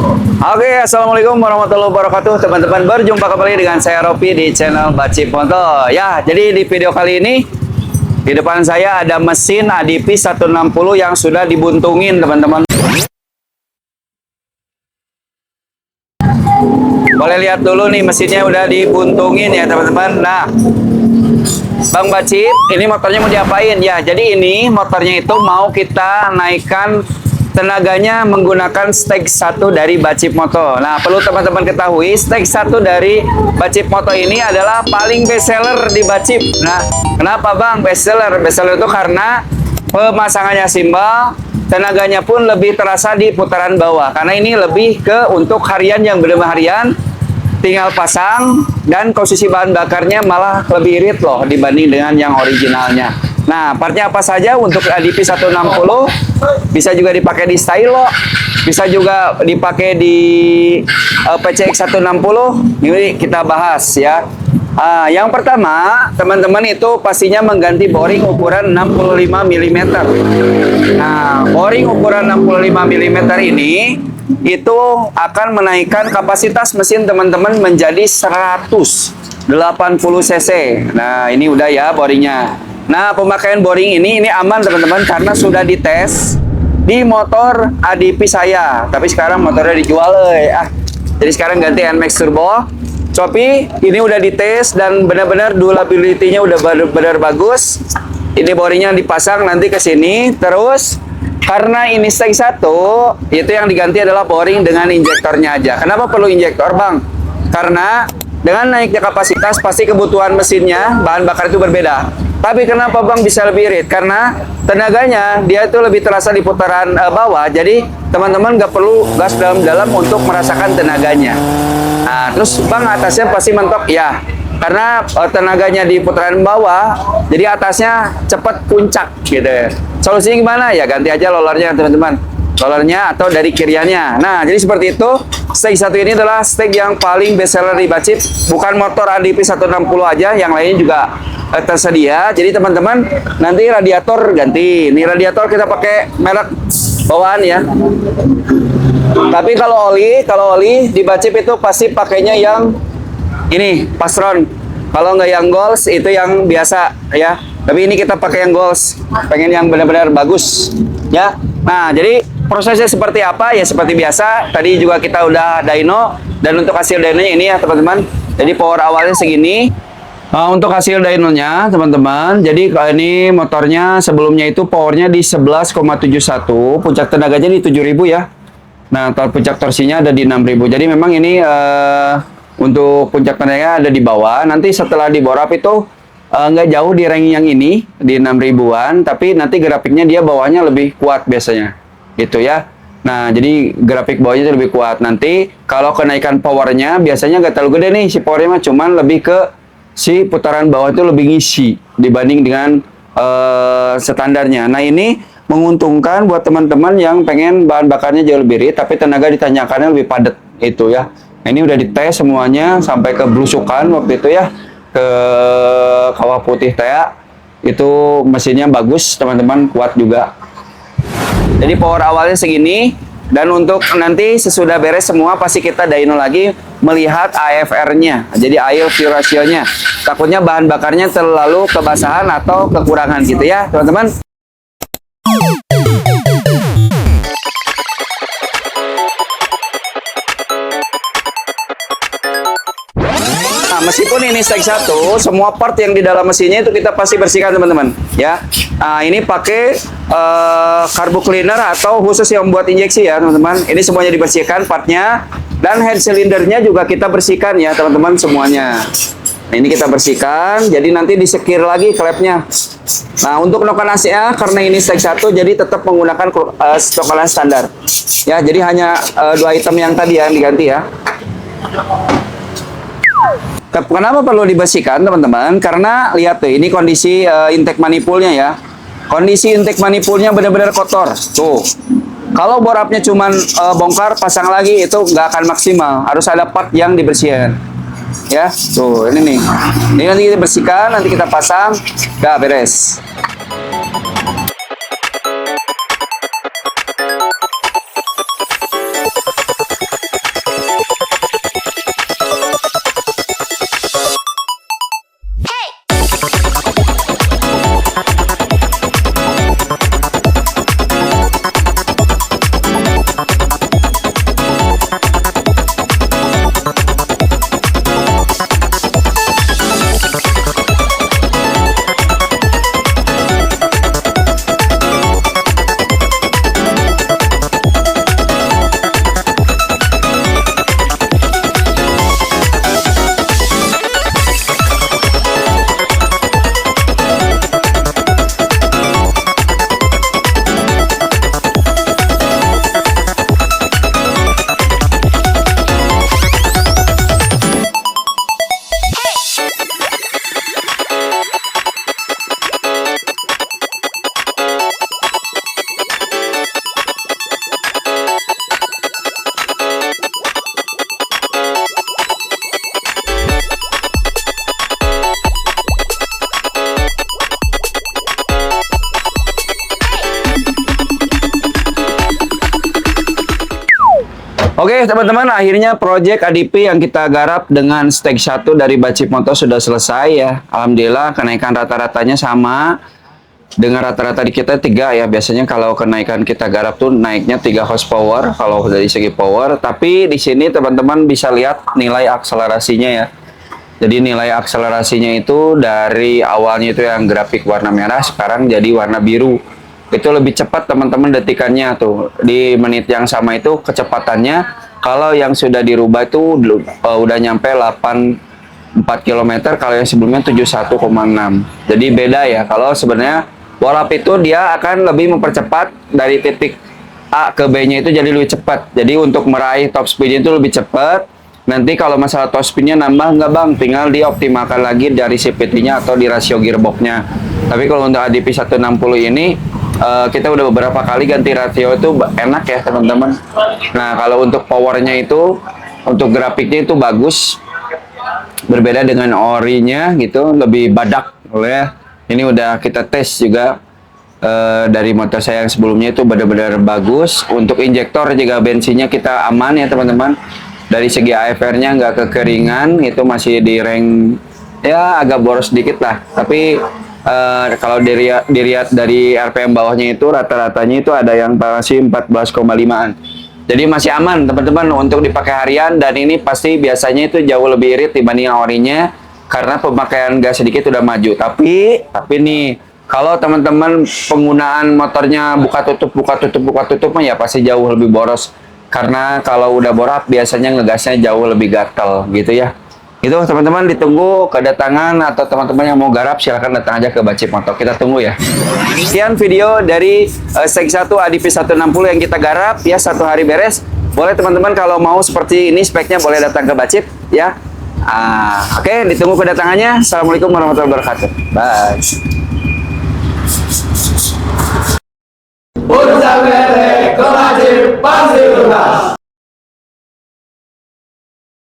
Oke, assalamualaikum warahmatullahi wabarakatuh, teman-teman. Berjumpa kembali dengan saya Ropi di channel Bacip Moto. Ya, jadi di video kali ini di depan saya ada mesin ADP 160 yang sudah dibuntungin, teman-teman. Boleh lihat dulu nih, mesinnya udah dibuntungin ya, teman-teman. Nah, Bang Bacip, ini motornya mau diapain? Ya, jadi ini motornya itu mau kita naikkan tenaganya menggunakan stek 1 dari Bacip Moto. Nah, perlu teman-teman ketahui, stek 1 dari Bacip Moto ini adalah paling best seller di Bacip. Nah, kenapa Bang best seller? Best seller itu karena pemasangannya simpel, tenaganya pun lebih terasa di putaran bawah. Karena ini lebih ke untuk harian yang benar-benar harian, tinggal pasang, dan posisi bahan bakarnya malah lebih irit loh dibanding dengan yang originalnya. Nah, partnya apa saja untuk ADP 160? Bisa juga dipakai di stylo, bisa juga dipakai di PCX 160. Ini kita bahas ya. Yang pertama, teman-teman itu pastinya mengganti boring ukuran 65 mm. Nah, boring ukuran 65 mm ini itu akan menaikkan kapasitas mesin teman-teman menjadi 180 cc. Nah, ini udah ya boringnya. Nah, pemakaian boring ini aman teman-teman karena sudah dites di motor ADP saya. Tapi sekarang motornya dijual, jadi sekarang ganti NMAX Turbo. Tapi ini udah dites dan benar-benar durability-nya udah benar-benar bagus. Ini boringnya dipasang nanti ke sini. Terus karena ini stek 1, itu yang diganti adalah boring dengan injektornya aja. Kenapa perlu injektor, Bang? Karena dengan naiknya kapasitas pasti kebutuhan mesinnya bahan bakar itu berbeda. Tapi kenapa Bang bisa lebih irit? Karena tenaganya dia itu lebih terasa di putaran bawah. Jadi teman-teman nggak perlu gas dalam-dalam untuk merasakan tenaganya. Nah, terus Bang atasnya pasti mentok ya. Karena tenaganya di putaran bawah, jadi atasnya cepat puncak gitu. Solusinya gimana? Ya ganti aja rollernya teman-teman. Rollernya atau dari kiriannya. Nah, jadi seperti itu. Stek 1 ini adalah stek yang paling best seller di Bacip. Bukan motor ADP 160 aja, yang lainnya juga tersedia. Jadi teman-teman, nanti radiator ganti. Ini radiator kita pakai merek bawaan ya. Tapi kalau oli di Bacip itu pasti pakainya yang ini, Pastron. Kalau nggak yang Gols, itu yang biasa ya. Tapi ini kita pakai yang Gols. Pengen yang benar-benar bagus ya. Nah, jadi prosesnya seperti apa? Ya seperti biasa. Tadi juga kita udah dyno, dan untuk hasil dynonya ini ya teman-teman. Jadi power awalnya segini. Untuk hasil dynonya teman-teman, jadi ini motornya sebelumnya itu powernya di 11,71, puncak tenaganya di 7000 ya. Nah, puncak torsinya ada di 6000. Jadi memang ini untuk puncak tenaganya ada di bawah. Nanti setelah di bore up itu nggak jauh di rank yang ini di 6000-an, tapi nanti grafiknya dia bawahnya lebih kuat biasanya gitu ya. Nah, jadi grafik bawahnya itu lebih kuat. Nanti kalau kenaikan powernya biasanya nggak terlalu gede nih si powernya mah, cuman lebih ke si putaran bawah itu lebih ngisi dibanding dengan standarnya. Nah, ini menguntungkan buat teman-teman yang pengen bahan bakarnya jauh lebih irit tapi tenaga ditanyakannya lebih padat itu ya. Nah, ini udah dites semuanya sampai ke belusukan waktu itu ya, ke Kawah Putih Tea. Itu mesinnya bagus teman-teman, kuat juga. Jadi power awalnya segini, dan untuk nanti sesudah beres semua pasti kita dyno lagi melihat AFR-nya, jadi air fuel ratio-nya. Takutnya bahan bakarnya terlalu kebasahan atau kekurangan gitu ya teman-teman. Nah, meskipun ini stek 1, semua part yang di dalam mesinnya itu kita pasti bersihkan teman-teman ya. Nah, ini pakai carbo cleaner atau khusus yang buat injeksi ya teman-teman. Ini semuanya dibersihkan partnya, dan head cylindernya juga kita bersihkan ya teman-teman semuanya. Nah, ini kita bersihkan, jadi nanti disekir lagi klepnya. Nah, untuk noken AC-nya karena ini stek 1 jadi tetap menggunakan noken standar ya. Jadi hanya 2 item yang tadi yang diganti ya. Kenapa perlu dibersihkan teman-teman? Karena lihat tuh, ini kondisi intake manifoldnya ya. Kondisi intake manifoldnya benar-benar kotor. Tuh, kalau bore up-nya cuman bongkar pasang lagi itu nggak akan maksimal. Harus ada part yang dibersihkan. Ya, tuh ini nih. Ini nanti kita bersihkan, nanti kita pasang, udah beres. Oke teman-teman, akhirnya project ADP yang kita garap dengan stake 1 dari Bacip Motor sudah selesai ya. Alhamdulillah kenaikan rata-ratanya sama dengan rata-rata di kita 3 ya. Biasanya kalau kenaikan kita garap tuh naiknya 3 horsepower kalau dari segi power. Tapi di sini teman-teman bisa lihat nilai akselerasinya ya. Jadi nilai akselerasinya itu dari awalnya itu yang grafik warna merah, sekarang jadi warna biru. Itu lebih cepat teman-teman detikannya tuh. Di menit yang sama itu kecepatannya kalau yang sudah dirubah itu udah nyampe 84 km, kalau yang sebelumnya 71,6. Jadi beda ya. Kalau sebenarnya warap itu dia akan lebih mempercepat dari titik A ke B-nya itu jadi lebih cepat. Jadi untuk meraih top speed itu lebih cepat. Nanti kalau masalah top speed-nya nambah nggak bang, tinggal dioptimalkan lagi dari CVT-nya atau di rasio gearbox-nya. Tapi kalau untuk ADP 160 ini kita udah beberapa kali ganti rasio itu enak ya teman-teman. Nah kalau untuk powernya itu, untuk grafiknya itu bagus, berbeda dengan orinya gitu, lebih badak ya. Ini udah kita tes juga dari motor saya yang sebelumnya itu benar-benar bagus. Untuk injektor juga bensinnya kita aman ya teman-teman. Dari segi AFR-nya nggak kekeringan, itu masih di rank ya agak boros dikit lah. Tapi kalau dilihat dari RPM bawahnya itu rata-ratanya itu ada yang masih 14,5an. Jadi masih aman teman-teman untuk dipakai harian, dan ini pasti biasanya itu jauh lebih irit dibanding orinya karena pemakaian gas sedikit udah maju. Tapi nih kalau teman-teman penggunaan motornya buka tutup ya pasti jauh lebih boros. Karena kalau udah borak biasanya ngegasnya jauh lebih gatel gitu ya. Itu teman-teman, ditunggu kedatangan atau teman-teman yang mau garap silahkan datang aja ke Bacip Motor. Kita tunggu ya. Sekian video dari stake 1 ADP 160 yang kita garap ya, 1 hari beres. Boleh teman-teman kalau mau seperti ini speknya boleh datang ke Bacip ya. Oke, ditunggu kedatangannya. Assalamualaikum warahmatullahi wabarakatuh. Bye. Pulsa Bacip pasti lunas.